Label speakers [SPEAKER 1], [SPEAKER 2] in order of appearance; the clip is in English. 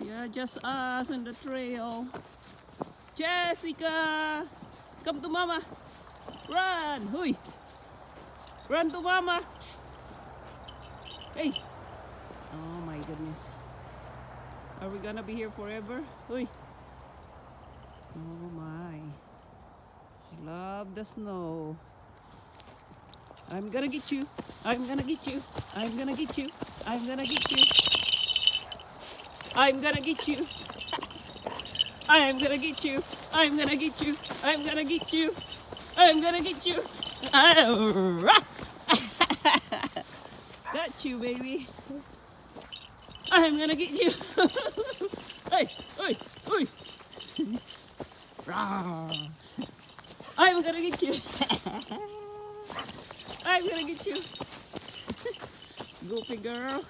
[SPEAKER 1] Yeah, just us on the trail. Jessica, come to mama. Run, hui. Run to mama. Psst. Hey. Oh my goodness. Are we gonna be here forever? Hui. Oh my. Love the snow. I'm gonna get you. I'm gonna get you. I'm gonna get you. I'm gonna get you. I'm gonna get you. I'm gonna get you. I'm gonna get you. I'm gonna get you. I'm gonna get you. Got you, baby. I'm gonna get you. Hey, hey, hey. I'm gonna get you. I'm gonna get you. Goofy girl.